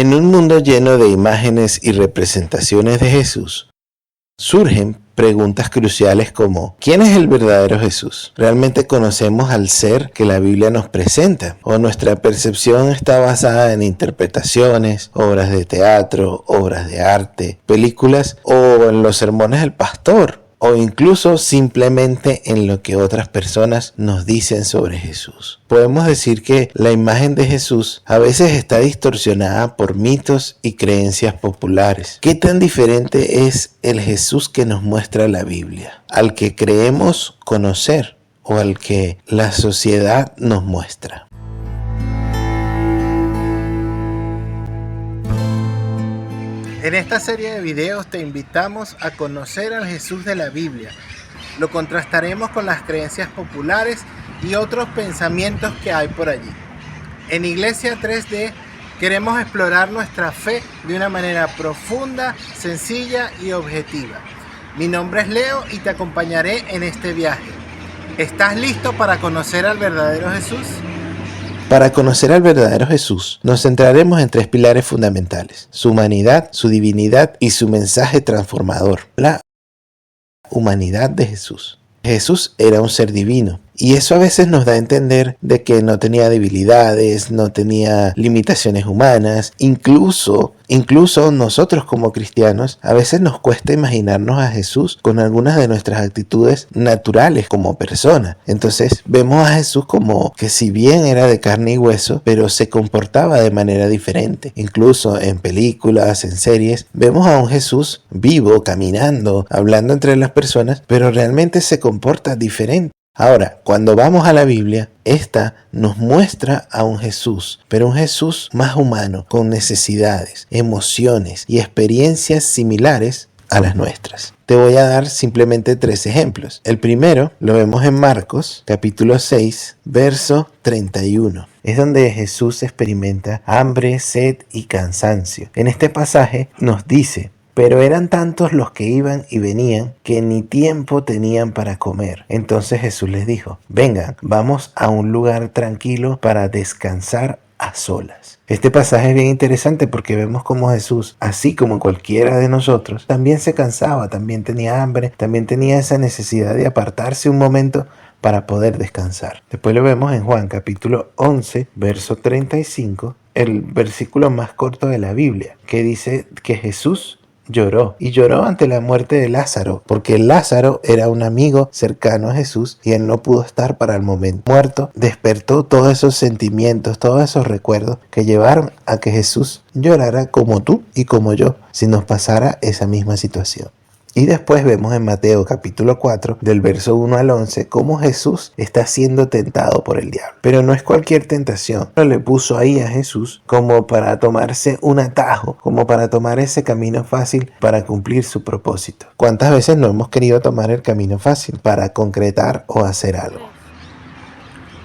En un mundo lleno de imágenes y representaciones de Jesús, surgen preguntas cruciales como ¿quién es el verdadero Jesús? ¿Realmente conocemos al ser que la Biblia nos presenta? ¿O nuestra percepción está basada en interpretaciones, obras de teatro, obras de arte, películas o en los sermones del pastor? O incluso simplemente en lo que otras personas nos dicen sobre Jesús. Podemos decir que la imagen de Jesús a veces está distorsionada por mitos y creencias populares. ¿Qué tan diferente es el Jesús que nos muestra la Biblia al que creemos conocer o al que la sociedad nos muestra? En esta serie de videos te invitamos a conocer al Jesús de la Biblia. Lo contrastaremos con las creencias populares y otros pensamientos que hay por allí. En Iglesia 3D queremos explorar nuestra fe de una manera profunda, sencilla y objetiva. Mi nombre es Leo y te acompañaré en este viaje. ¿Estás listo para conocer al verdadero Jesús? Para conocer al verdadero Jesús, nos centraremos en tres pilares fundamentales: su humanidad, su divinidad y su mensaje transformador. La humanidad de Jesús. Jesús era un ser divino, y eso a veces nos da a entender de que no tenía debilidades, no tenía limitaciones humanas. Incluso nosotros como cristianos a veces nos cuesta imaginarnos a Jesús con algunas de nuestras actitudes naturales como persona. Entonces vemos a Jesús como que si bien era de carne y hueso, pero se comportaba de manera diferente. Incluso en películas, en series, vemos a un Jesús vivo, caminando, hablando entre las personas, pero realmente se comporta diferente. Ahora, cuando vamos a la Biblia, esta nos muestra a un Jesús, pero un Jesús más humano, con necesidades, emociones y experiencias similares a las nuestras. Te voy a dar simplemente 3 ejemplos. El primero lo vemos en Marcos, capítulo 6, verso 31. Es donde Jesús experimenta hambre, sed y cansancio. En este pasaje nos dice: pero eran tantos los que iban y venían que ni tiempo tenían para comer. Entonces Jesús les dijo: vengan, vamos a un lugar tranquilo para descansar a solas. Este pasaje es bien interesante porque vemos cómo Jesús, así como cualquiera de nosotros, también se cansaba, también tenía hambre, también tenía esa necesidad de apartarse un momento para poder descansar. Después lo vemos en Juan capítulo 11, verso 35, el versículo más corto de la Biblia, que dice que Jesús lloró ante la muerte de Lázaro, porque Lázaro era un amigo cercano a Jesús y él no pudo estar para el momento. Muerto, despertó todos esos sentimientos, todos esos recuerdos que llevaron a que Jesús llorara como tú y como yo si nos pasara esa misma situación. Y después vemos en Mateo capítulo 4, del verso 1 al 11, cómo Jesús está siendo tentado por el diablo. Pero no es cualquier tentación. No le puso ahí a Jesús como para tomarse un atajo, como para tomar ese camino fácil para cumplir su propósito. ¿Cuántas veces no hemos querido tomar el camino fácil para concretar o hacer algo?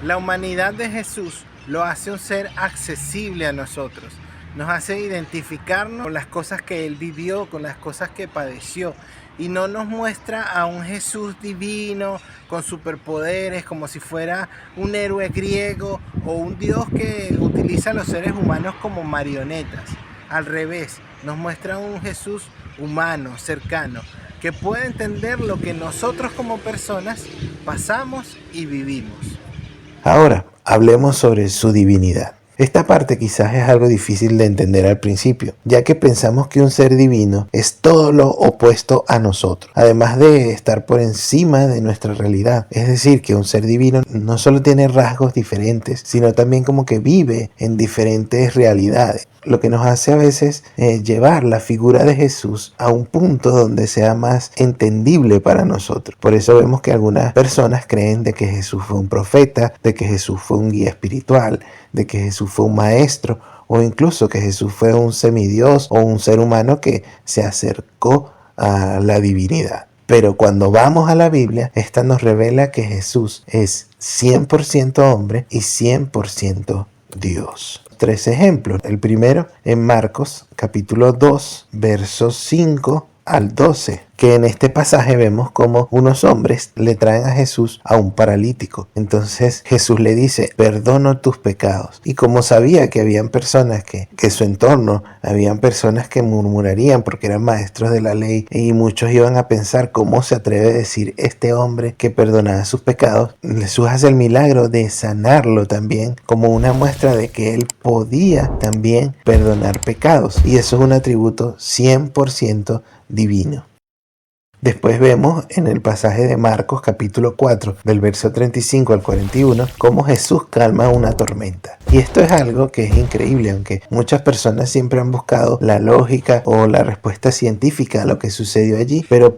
La humanidad de Jesús lo hace un ser accesible a nosotros. Nos hace identificarnos con las cosas que Él vivió, con las cosas que padeció. Y no nos muestra a un Jesús divino, con superpoderes, como si fuera un héroe griego o un Dios que utiliza a los seres humanos como marionetas. Al revés, nos muestra a un Jesús humano, cercano, que puede entender lo que nosotros como personas pasamos y vivimos. Ahora, hablemos sobre su divinidad. Esta parte quizás es algo difícil de entender al principio, ya que pensamos que un ser divino es todo lo opuesto a nosotros, además de estar por encima de nuestra realidad. Es decir, que un ser divino no solo tiene rasgos diferentes, sino también como que vive en diferentes realidades, lo que nos hace a veces llevar la figura de Jesús a un punto donde sea más entendible para nosotros. Por eso vemos que algunas personas creen de que Jesús fue un profeta, de que Jesús fue un guía espiritual, de que Jesús fue un maestro, o incluso que Jesús fue un semidios o un ser humano que se acercó a la divinidad. Pero cuando vamos a la Biblia, esta nos revela que Jesús es 100% hombre y 100% Dios. 3 ejemplos. El primero en Marcos capítulo 2, versos 5 al 12, que en este pasaje vemos como unos hombres le traen a Jesús a un paralítico. Entonces Jesús le dice, perdono tus pecados. Y como sabía que habían personas que su entorno, habían personas que murmurarían porque eran maestros de la ley, y muchos iban a pensar cómo se atreve a decir este hombre que perdonaba sus pecados, Jesús hace el milagro de sanarlo también como una muestra de que él podía también perdonar pecados. Y eso es un atributo 100% divino. Después vemos en el pasaje de Marcos capítulo 4 del verso 35 al 41 cómo Jesús calma una tormenta. Y esto es algo que es increíble, aunque muchas personas siempre han buscado la lógica o la respuesta científica a lo que sucedió allí, pero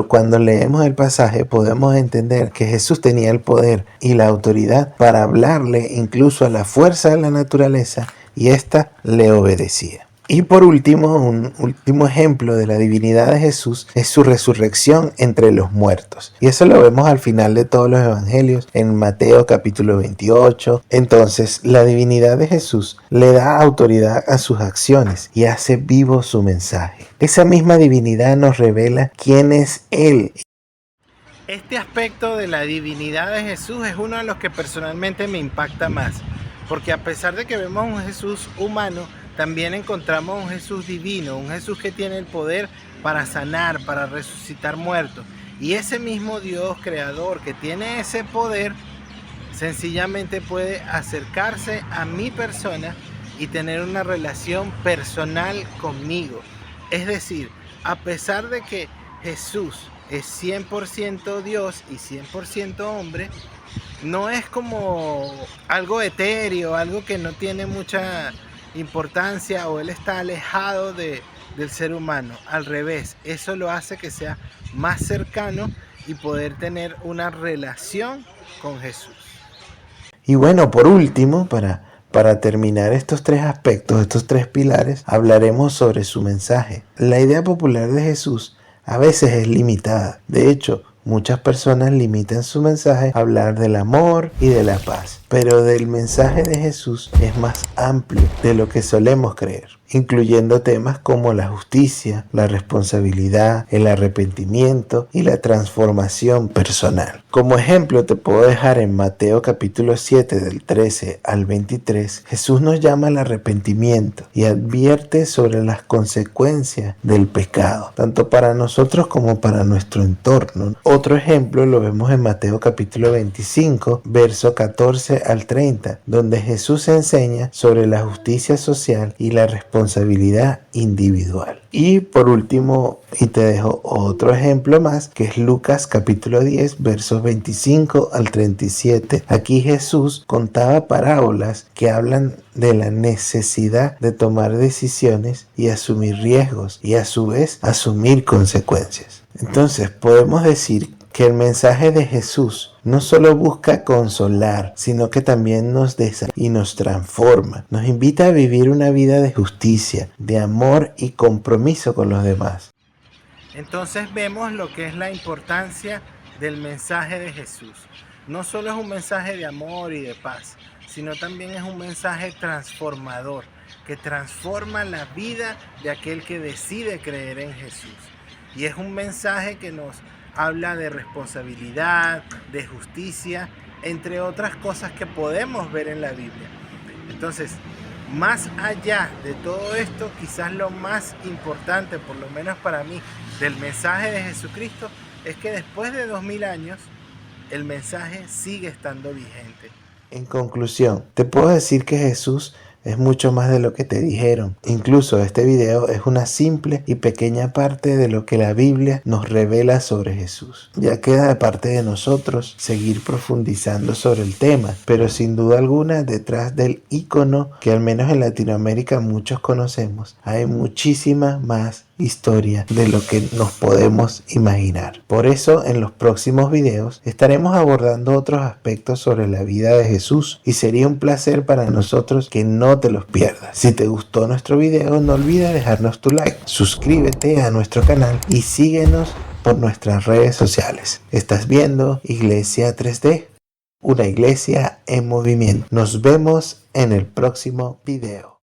cuando leemos el pasaje podemos entender que Jesús tenía el poder y la autoridad para hablarle incluso a la fuerza de la naturaleza y ésta le obedecía. Y por último, un último ejemplo de la divinidad de Jesús es su resurrección entre los muertos. Y eso lo vemos al final de todos los evangelios, en Mateo capítulo 28. Entonces, la divinidad de Jesús le da autoridad a sus acciones y hace vivo su mensaje. Esa misma divinidad nos revela quién es Él. Este aspecto de la divinidad de Jesús es uno de los que personalmente me impacta más, porque a pesar de que vemos un Jesús humano, también encontramos un Jesús divino, un Jesús que tiene el poder para sanar, para resucitar muertos. Y ese mismo Dios creador que tiene ese poder, sencillamente puede acercarse a mi persona y tener una relación personal conmigo. Es decir, a pesar de que Jesús es 100% Dios y 100% hombre, no es como algo etéreo, algo que no tiene mucha importancia o él está alejado del ser humano. Al revés, eso lo hace que sea más cercano y poder tener una relación con Jesús. Y bueno, por último, para terminar estos tres aspectos, estos tres pilares, hablaremos sobre su mensaje. La idea popular de Jesús a veces es limitada. De hecho, muchas personas limitan su mensaje a hablar del amor y de la paz. Pero del mensaje de Jesús es más amplio de lo que solemos creer, incluyendo temas como la justicia, la responsabilidad, el arrepentimiento y la transformación personal. Como ejemplo te puedo dejar en Mateo capítulo 7 del 13 al 23, Jesús nos llama al arrepentimiento y advierte sobre las consecuencias del pecado, tanto para nosotros como para nuestro entorno. Otro ejemplo lo vemos en Mateo capítulo 25, verso 14 al 30, donde Jesús enseña sobre la justicia social y la responsabilidad individual. Y por último, y te dejo otro ejemplo más, que es Lucas capítulo 10, versos 25 al 37. Aquí Jesús contaba parábolas que hablan de la necesidad de tomar decisiones y asumir riesgos y a su vez asumir consecuencias. Entonces podemos decir que el mensaje de Jesús no solo busca consolar, sino que también nos desafía y nos transforma. Nos invita a vivir una vida de justicia, de amor y compromiso con los demás. Entonces vemos lo que es la importancia del mensaje de Jesús. No solo es un mensaje de amor y de paz, sino también es un mensaje transformador, que transforma la vida de aquel que decide creer en Jesús. Y es un mensaje que nos habla de responsabilidad, de justicia, entre otras cosas que podemos ver en la Biblia. Entonces, más allá de todo esto, quizás lo más importante, por lo menos para mí, del mensaje de Jesucristo, es que después de 2000 años, el mensaje sigue estando vigente. En conclusión, te puedo decir que Jesús es mucho más de lo que te dijeron. Incluso este video es una simple y pequeña parte de lo que la Biblia nos revela sobre Jesús. Ya queda de parte de nosotros seguir profundizando sobre el tema, pero sin duda alguna detrás del ícono que al menos en Latinoamérica muchos conocemos, hay muchísima más historia de lo que nos podemos imaginar. Por eso en los próximos videos estaremos abordando otros aspectos sobre la vida de Jesús y sería un placer para nosotros que no te los pierdas. Si te gustó nuestro video, no olvides dejarnos tu like, suscríbete a nuestro canal y síguenos por nuestras redes sociales. Estás viendo Iglesia 3D, una iglesia en movimiento. Nos vemos en el próximo video.